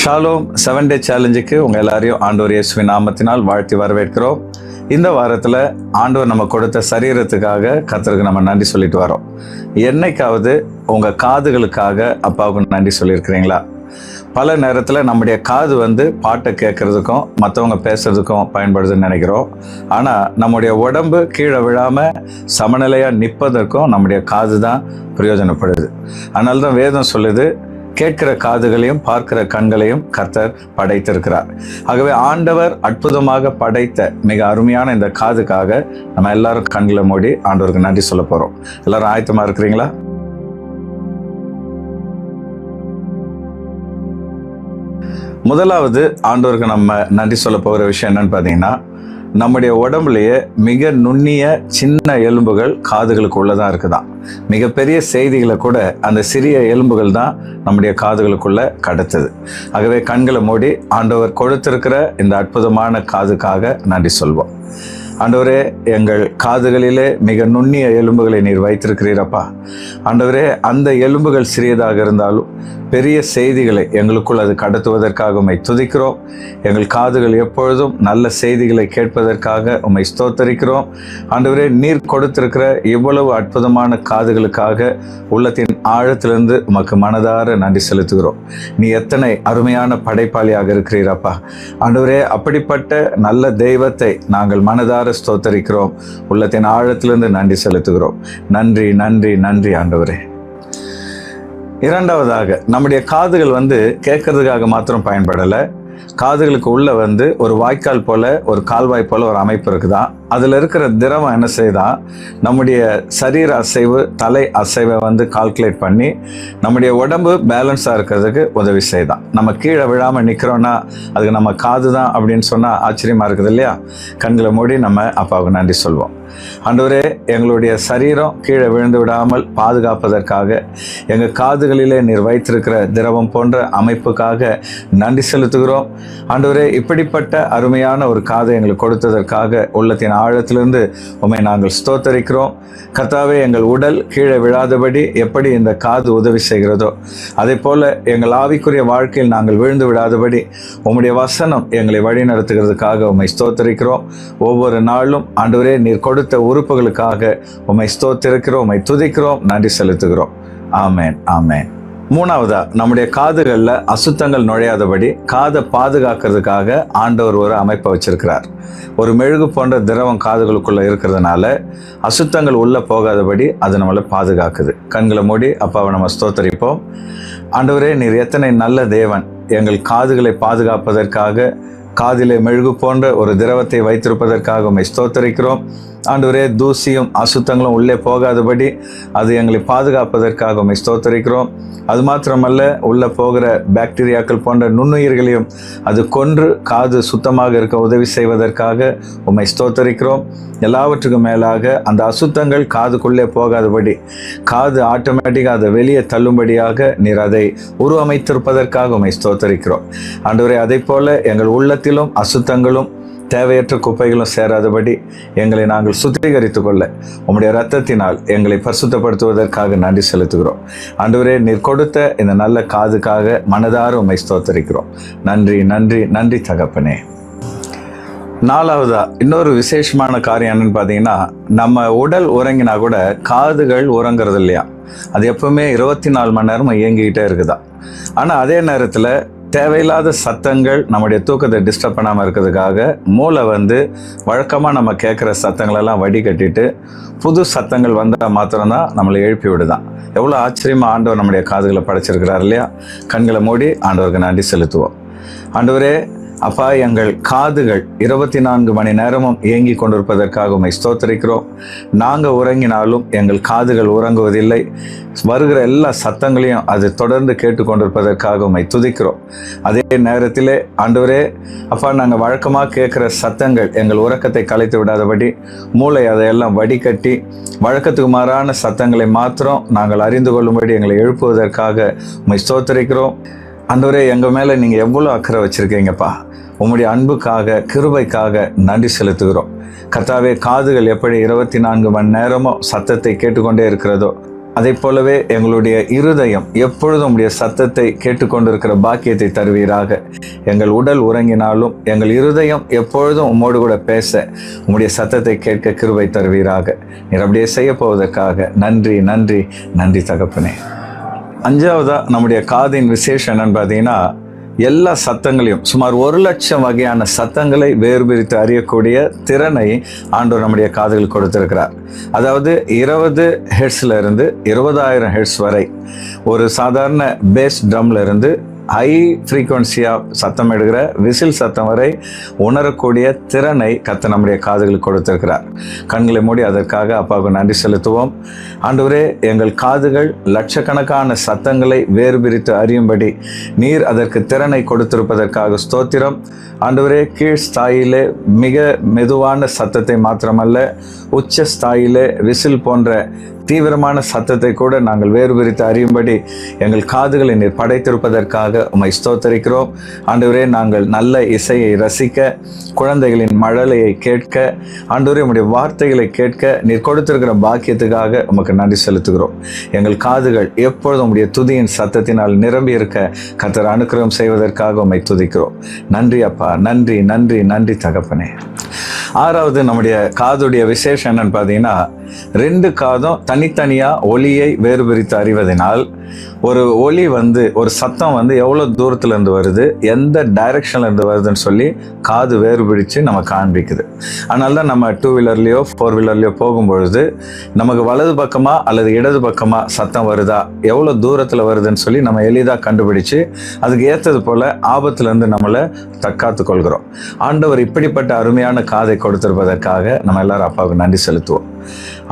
Shalom 7 டே சேலஞ்சுக்கு உங்கள் எல்லாரையும் ஆண்டவர் இயேசுவின் நாமத்தினால் வாழ்த்தி வரவேற்கிறோம். இந்த வாரத்தில் ஆண்டவர் நம்ம கொடுத்த சரீரத்துக்காக கர்த்தருக்கு நம்ம நன்றி சொல்லிட்டு வரோம். என்னைக்காவது உங்கள் காதுகளுக்காக அப்பாவுக்கு நன்றி சொல்லியிருக்கிறீங்களா? பல நேரத்தில் நம்முடைய காது பாட்டை கேட்கறதுக்கும் மற்றவங்க பேசுறதுக்கும் பயன்படுதுன்னு நினைக்கிறோம். ஆனால் நம்முடைய உடம்பு கீழே விழாமல் சமநிலையாக நிற்பதற்கும் நம்முடைய காது தான் பிரயோஜனப்படுது. அதனால தான் வேதம் சொல்லுது, கேட்கிற காதுகளையும் பார்க்கிற கண்களையும் கர்த்தர் படைத்திருக்கிறார். ஆகவே ஆண்டவர் அற்புதமாக படைத்த மிக அருமையான இந்த காதுக்காக நம்ம எல்லாரும் கண்களை மூடி ஆண்டவருக்கு நன்றி சொல்ல போறோம். எல்லாரும் ஆயத்தமா இருக்கிறீங்களா? முதலாவது ஆண்டவருக்கு நம்ம நன்றி சொல்ல போகிற விஷயம் என்னன்னு பார்த்தீங்கன்னா, நம்முடைய உடம்புலேயே மிக நுண்ணிய சின்ன எலும்புகள் காதுகளுக்கு உள்ளதான் இருக்குதான். மிகப்பெரிய செய்திகளை கூட அந்த சிறிய எலும்புகள் தான் நம்முடைய காதுகளுக்குள்ள கடத்துது. ஆகவே கண்களை மூடி ஆண்டவர் கொடுத்திருக்கிற இந்த அற்புதமான காதுக்காக நன்றி சொல்வோம். ஆண்டவரே, எங்கள் காதுகளிலே மிக நுண்ணிய எலும்புகளை நீர் வைத்திருக்கிறீரப்பா. ஆண்டவரே, அந்த எலும்புகள் சிறியதாக இருந்தாலும் பெரிய செய்திகளை எங்களுக்குள் அது கடத்துவதற்காக உம்மை துதிக்கிறோம். எங்கள் காதுகள் எப்பொழுதும் நல்ல செய்திகளை கேட்பதற்காக உம்மை ஸ்தோத்தரிக்கிறோம். ஆண்டவரே, நீர் கொடுத்திருக்கிற இவ்வளவு அற்புதமான காதுகளுக்காக உள்ளத்தின் ஆழத்திலிருந்து உமக்கு மனதார நன்றி செலுத்துகிறோம். நீ எத்தனை அருமையான படைப்பாளியாக இருக்கிறீரப்பா. ஆண்டவரே, அப்படிப்பட்ட நல்ல தெய்வத்தை நாங்கள் மனதார ஸ்தோத்தரிக்கிறோம். உள்ளத்தின் ஆழத்திலிருந்து நன்றி செலுத்துகிறோம். நன்றி நன்றி நன்றி ஆண்டவரே. இரண்டாவதாக, நம்முடைய காதுகள் கேட்கறதுக்காக மாத்திரம் பயன்படலை. காதுகளுக்கு உள்ள ஒரு வாய்க்கால் போல, ஒரு கால்வாய் போல ஒரு அமைப்பு இருக்குதான். அதில் இருக்கிற திரவம் என்ன செய்தான், நம்முடைய சரீர அசைவு, தலை அசைவை கால்குலேட் பண்ணி நம்முடைய உடம்பு பேலன்ஸாக இருக்கிறதுக்கு உதவி செய்தான். நம்ம கீழே விழாமல் நிற்கிறோன்னா அதுக்கு நம்ம காது தான் அப்படின்னு சொன்னால் ஆச்சரியமாக இருக்குது இல்லையா? கண்களை மூடி நம்ம அப்பாவுக்கு நன்றி சொல்வோம். ஆண்டவரே, எங்களுடைய சரீரம் கீழே விழுந்து விடாமல் பாதுகாப்பதற்காக எங்கள் காதுகளிலே நீர் வைத்திருக்கிற திரவம் போன்ற அமைப்புக்காக நன்றி செலுத்துகிறோம். ஆண்டவரே, இப்படிப்பட்ட அருமையான ஒரு காதை எங்களுக்கு கொடுத்ததற்காக உள்ளத்தின் ஆழத்திலிருந்து உம்மை நாங்கள் ஸ்தோத்தரிக்கிறோம். கர்த்தாவே, எங்கள் உடல் கீழே விழாதபடி எப்படி இந்த காது உதவி செய்கிறதோ அதே போல எங்கள் ஆவிக்குரிய வாழ்க்கையில் நாங்கள் விழுந்து விடாதபடி உம்முடைய வசனம் எங்களை வழி நடத்துகிறதுக்காக உம்மை ஸ்தோத்தரிக்கிறோம். ஒவ்வொரு நாளும் ஆண்டவரே, நீர் கொடுத்த உறுப்புகளுக்காக உம்மை ஸ்தோத்திரிக்கிறோம், உம்மை துதிக்கிறோம், நன்றி செலுத்துகிறோம். ஆமேன் ஆமேன். மூணாவதா, நம்முடைய காதுகளில் அசுத்தங்கள் நுழையாதபடி காதை பாதுகாக்கிறதுக்காக ஆண்டவர் ஒரு அமைப்பை வச்சிருக்கிறார். ஒரு மெழுகு போன்ற திரவம் காதுகளுக்குள்ள இருக்கிறதுனால அசுத்தங்கள் உள்ள போகாதபடி அது நம்மளை பாதுகாக்குது. கண்களை மூடி அப்பாவை நம்ம ஸ்தோத்தரிப்போம். ஆண்டவரே, நீர் எத்தனை நல்ல தேவன். எங்கள் காதுகளை பாதுகாப்பதற்காக காதிலே மெழுகு போன்ற ஒரு திரவத்தை வைத்திருப்பதற்காக உம்மை ஸ்தோத்தரிக்கிறோம். ஆண்டவரே, தூசியும் அசுத்தங்களும் உள்ளே போகாதபடி அது எங்களை பாதுகாப்பதற்காக உம்மை ஸ்தோத்தரிக்கிறோம். அது மாத்திரமல்ல, உள்ளே போகிற பாக்டீரியாக்கள் போன்ற நுண்ணுயிர்களையும் அது கொன்று காது சுத்தமாக இருக்க உதவி செய்வதற்காக உம்மை ஸ்தோத்தரிக்கிறோம். எல்லாவற்றுக்கும் மேலாக அந்த அசுத்தங்கள் காதுக்குள்ளே போகாதபடி காது ஆட்டோமேட்டிக்காக அதை வெளியே தள்ளும்படியாக நீர் அதை உருவமைத்திருப்பதற்காக உம்மை ஸ்தோத்தரிக்கிறோம். ஆண்டவரே, அதை போல எங்கள் உள்ளத்திலும் அசுத்தங்களும் தேவையற்ற குப்பைகளும் சேராதபடி எங்களை நாங்கள் சுத்திகரித்து கொள்ள உம்முடைய இரத்தத்தினால் எங்களை பரிசுத்தப்படுத்துவதற்காக நன்றி செலுத்துகிறோம். ஆண்டவரே, நீர் கொடுத்த இந்த நல்ல காதுக்காக மனதார உம்மை ஸ்தோத்தரிக்கிறோம். நன்றி நன்றி நன்றி தகப்பனே. நாலாவதா, இன்னொரு விசேஷமான காரியம் என்னன்னு பார்த்தீங்கன்னா, நம்ம உடல் உறங்கினா கூட காதுகள் உறங்குறது இல்லையா? அது எப்பவுமே 24 மணி நேரமும் இயங்கிக்கிட்டே இருக்குதா. ஆனால் அதே நேரத்தில் தேவையில்லாத சத்தங்கள் நம்முடைய தூக்கத்தை டிஸ்டர்ப் பண்ணாமல் இருக்கிறதுக்காக மூளை வழக்கமாக நம்ம கேட்குற சத்தங்களெல்லாம் வடிகட்டிட்டு புது சத்தங்கள் வந்தால் மாத்திரம்தான் நம்மளை எழுப்பி விடுதான். எவ்வளோ ஆச்சரியமாக ஆண்டவர் நம்முடைய காதுகளை படைச்சிருக்கிறார் இல்லையா? கண்களை மூடி ஆண்டவருக்கு நன்றி செலுத்துவோம். ஆண்டவரே, அப்பா, எங்கள் காதுகள் 24 மணி நேரமும் இயங்கி கொண்டிருப்பதற்காக உம்மை ஸ்தோத்தரிக்கிறோம். நாங்கள் உறங்கினாலும் எங்கள் காதுகள் உறங்குவதில்லை. வருகிற எல்லா சத்தங்களையும் அது தொடர்ந்து கேட்டுக்கொண்டிருப்பதற்காக உம்மை துதிக்கிறோம். அதே நேரத்திலே ஆண்டவரே, அப்பா, நாங்கள் வழக்கமாக கேட்குற சத்தங்கள் எங்கள் உறக்கத்தை கலைத்து விடாதபடி மூளை அதையெல்லாம் வடிகட்டி வழக்கத்துக்கு மாறான சத்தங்களை மாத்திரம் நாங்கள் அறிந்து கொள்ளும்படி எங்களை எழுப்புவதற்காக உம்மை ஸ்தோத்தரிக்கிறோம். ஆண்டவரே, எங்கள் மேலே நீங்கள் எவ்வளோ அக்கறை வச்சுருக்கீங்கப்பா. உம்முடைய அன்புக்காக, கிருபைக்காக நன்றி செலுத்துகிறோம். கர்த்தாவே, காதுகள் எப்படி 24 மணி நேரமும் சத்தத்தை கேட்டுக்கொண்டே இருக்கிறதோ அதை போலவே எங்களுடைய இருதயம் எப்பொழுதும் உம்முடைய சத்தத்தை கேட்டுக்கொண்டிருக்கிற பாக்கியத்தை தருவீராக. எங்கள் உடல் உறங்கினாலும் எங்கள் இருதயம் எப்பொழுதும் உம்மோடு கூட பேச உம்முடைய சத்தத்தை கேட்க கிருபை தருவீராக. நீர் அப்படியே செய்ய போவதற்காக நன்றி நன்றி நன்றி தகப்பனே. 5வதா நம்முடைய காதின் விசேஷம் என்னன்னு பார்த்தீங்கன்னா, எல்லா சத்தங்களையும் சுமார் 1,00,000 வகையான சத்தங்களை வேறுபிரித்து அறியக்கூடிய திறனை ஆண்டவர் நம்முடைய காதுகள் கொடுத்திருக்கிறார். அதாவது 20 ஹெர்ட்ஸ்ல இருந்து 20,000 ஹெர்ட்ஸ் வரை ஒரு சாதாரண பேஸ் ட்ரம்ல இருந்து ஹை ஃப்ரீக்வன்சியாக சத்தம் எடுக்கிற விசில் சத்தம் வரை உணரக்கூடிய திறனை கர்த்தர் நம்முடைய காதுகளுக்கு கொடுத்திருக்கிறார். கண்களை மூடி அதற்காக அப்பாவுக்கு நன்றி செலுத்துவோம். ஆண்டவரே, எங்கள் காதுகள் லட்சக்கணக்கான சத்தங்களை வேறு பிரித்து அறியும்படி நீர் அதற்கு திறனை கொடுத்திருப்பதற்காக ஸ்தோத்திரம். ஆண்டவரே, கீழ் ஸ்தாயிலே மிக மெதுவான சத்தத்தை மாத்திரமல்ல, உச்ச ஸ்தாயிலே விசில் போன்ற தீவிரமான சத்தத்தை கூட நாங்கள் வேறு பிரித்து அறியும்படி எங்கள் காதுகளை நீர் படைத்திருப்பதற்காக உம்மை ஸ்தோத்தரிக்கிறோம். ஆண்டவரே, நாங்கள் நல்ல இசையை ரசிக்க, குழந்தைகளின் மழலையை கேட்க, ஆண்டவரே உம்முடைய வார்த்தைகளை கேட்க நீர் கொடுத்திருக்கிற பாக்கியத்துக்காக உமக்கு நன்றி செலுத்துகிறோம். எங்கள் காதுகள் எப்பொழுதும் உம்முடைய துதியின் சத்தத்தினால் நிரம்பி இருக்க கர்த்தர் அனுக்கிரகம் செய்வதற்காக உம்மை துதிக்கிறோம். நன்றி அப்பா, நன்றி நன்றி நன்றி தகப்பனே. 6வது நம்முடைய காதுடைய விசேஷம் என்னன்னு பார்த்தீங்கன்னா, 2 காதும் தனித்தனியாக ஒலியை வேறு பிரித்து அறிவதனால் ஒரு ஒலி ஒரு சத்தம் எவ்வளோ தூரத்துலேருந்து வருது, எந்த டைரக்ஷன்லேருந்து வருதுன்னு சொல்லி காது வேறு பிரித்து நம்ம காண்பிக்குது. அதனால தான் நம்ம 2 வீலர்லேயோ 4 வீலர்லேயோ போகும்பொழுது நமக்கு வலது பக்கமாக அல்லது இடது பக்கமாக சத்தம் வருதா, எவ்வளோ தூரத்தில் வருதுன்னு சொல்லி நம்ம எளிதாக கண்டுபிடிச்சு அதுக்கு ஏற்றது போல் ஆபத்துலேருந்து நம்மளை தற்காத்து கொள்கிறோம். ஆண்டவர் இப்படிப்பட்ட அருமையான காதை கொடுத்திருப்பதற்காக நம்ம எல்லாரும் அப்பாவுக்கு நன்றி செலுத்துவோம்.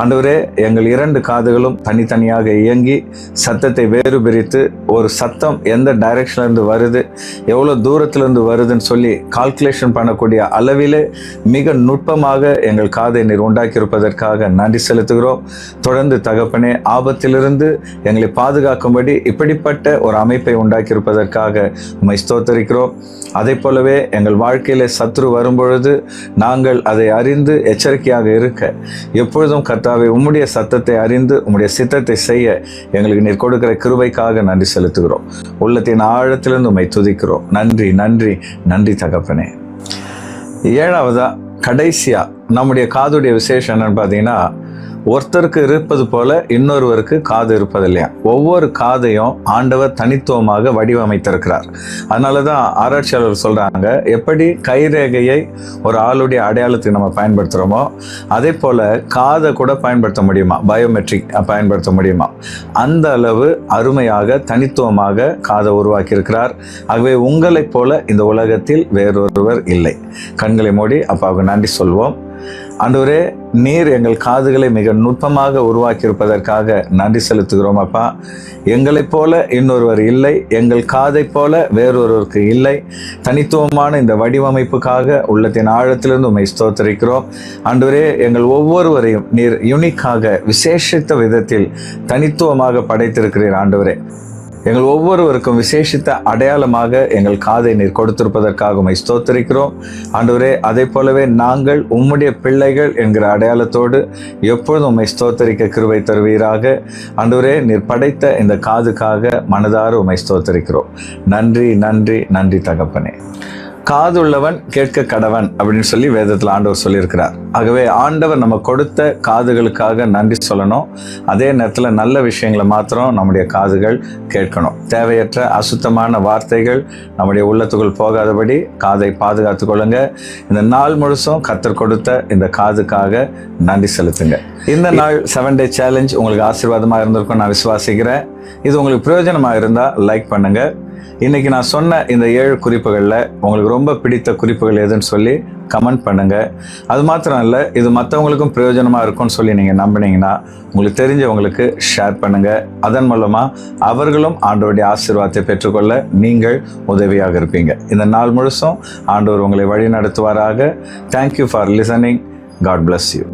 ஆண்டவரே, எங்கள் 2 காதுகளும் தனித்தனியாக இயங்கி சத்தத்தை வேறு பிரித்து ஒரு சத்தம் எந்த டைரக்ஷன்லேருந்து வருது, எவ்வளோ தூரத்துலேருந்து வருதுன்னு சொல்லி கால்குலேஷன் பண்ணக்கூடிய அளவிலே மிக நுட்பமாக எங்கள் காதை நீர் உண்டாக்கியிருப்பதற்காக நன்றி செலுத்துகிறோம். தொடர்ந்து தகப்பனே, ஆபத்திலிருந்து எங்களை பாதுகாக்கும்படி இப்படிப்பட்ட ஒரு அமைப்பை உண்டாக்கியிருப்பதற்காக உம்மை ஸ்தோத்தரிக்கிறோம். அதை போலவே எங்கள் வாழ்க்கையிலே சத்ரு வரும்பொழுது நாங்கள் அதை அறிந்து எச்சரிக்கையாக இருக்க எப்பொழுதும் கர்த்தாவே உம்முடைய சத்தத்தை அறிந்து உம்முடைய சித்தத்தை செய்ய எங்களுக்கு நீர் கொடுக்கிற கிருபைக்காக நன்றி செலுத்துகிறோம். உள்ளத்தின் ஆழத்திலிருந்து உம்மை துதிக்கிறோம். நன்றி நன்றி நன்றி தகப்பனே. 7வதா கடைசியா நம்முடைய காதுடைய விசேஷம் என்னன்னு பார்த்தீங்கன்னா, ஒருத்தருக்கு இருப்பது போல இன்னொருவருக்கு காது இருப்பதில்லையா. ஒவ்வொரு காதையும் ஆண்டவர் தனித்துவமாக வடிவமைத்திருக்கிறார். அதனால தான் ஆராய்ச்சியாளர் சொல்கிறாங்க, எப்படி கைரேகையை ஒரு ஆளுடைய அடையாளத்துக்கு நம்ம பயன்படுத்துகிறோமோ அதே போல் காதை கூட பயன்படுத்த முடியுமா, பயோமெட்ரிக் பயன்படுத்த முடியுமா. அந்த அளவு அருமையாக தனித்துவமாக காதை உருவாக்கியிருக்கிறார். ஆகவே உங்களைப் போல இந்த உலகத்தில் வேறொருவர் இல்லை. கண்களை மூடி அப்பாவுக்கு நன்றி சொல்வோம். ஆண்டவரே, நீர் எங்கள் காதுகளை மிக நுட்பமாக உருவாக்கியிருப்பதற்காக நன்றி செலுத்துகிறோம் அப்பா. எங்களைப் போல இன்னொருவர் இல்லை, எங்கள் காதை போல வேறொருவருக்கு இல்லை. தனித்துவமான இந்த வடிவமைப்புக்காக உள்ளத்தின் ஆழத்திலிருந்து உம்மை ஸ்தோத்தரிக்கிறோம். ஆண்டவரே, எங்கள் ஒவ்வொருவரையும் நீர் யூனிக்காக விசேஷித்த விதத்தில் தனித்துவமாக படைத்திருக்கிறீர். ஆண்டவரே, எங்கள் ஒவ்வொருவருக்கும் விசேஷித்த அடையாளமாக எங்கள் காதை நீர் கொடுத்திருப்பதற்காக உம்மை ஸ்தோத்தரிக்கிறோம். ஆண்டவரே, அதை போலவே நாங்கள் உம்முடைய பிள்ளைகள் என்கிற அடையாளத்தோடு எப்பொழுதும் உம்மை ஸ்தோத்தரிக்க கிருபை தருவீராக. ஆண்டவரே, நீர் படைத்த இந்த காதுக்காக மனதார உம்மை ஸ்தோத்தரிக்கிறோம். நன்றி நன்றி நன்றி தகப்பனே. காதுள்ளவன் கேட்க கடவன் அப்படின்னு சொல்லி வேதத்தில் ஆண்டவர் சொல்லியிருக்கிறார். ஆகவே ஆண்டவர் நம்ம கொடுத்த காதுகளுக்காக நன்றி சொல்லணும். அதே நேரத்தில் நல்ல விஷயங்களை மாத்திரம் நம்முடைய காதுகள் கேட்கணும். தேவையற்ற அசுத்தமான வார்த்தைகள் நம்முடைய உள்ளத்துக்குள் போகாதபடி காதை பாதுகாத்து கொள்ளுங்க. இந்த நாள் முழுசும் கர்த்தர் கொடுத்த இந்த காதுக்காக நன்றி செலுத்துங்க. இந்த நாள் 7 டே சேலஞ்ச் உங்களுக்கு ஆசீர்வாதமாக இருந்திருக்கும் நான் விசுவாசிக்கிறேன். இது உங்களுக்கு பிரயோஜனமாக இருந்தால் லைக் பண்ணுங்க. இன்னைக்கு நான் சொன்ன இந்த 7 குறிப்புகளில் உங்களுக்கு ரொம்ப பிடித்த குறிப்புகள் எதுன்னு சொல்லி கமெண்ட் பண்ணுங்க. அது மாத்திரம் இல்லை, இது மற்றவங்களுக்கும் பிரயோஜனமாக இருக்கும்னு சொல்லி நீங்கள் நம்பினீங்கன்னா உங்களுக்கு தெரிஞ்சவங்களுக்கு ஷேர் பண்ணுங்க. அதன் மூலமாக அவர்களும் ஆண்டவருடைய ஆசீர்வாதத்தை பெற்றுக்கொள்ள நீங்கள் உதவியாக இருப்பீங்க. இந்த நாள் முழுசும் ஆண்டவர் உங்களை வழி நடத்துவாராக. Thank you for listening. God bless you.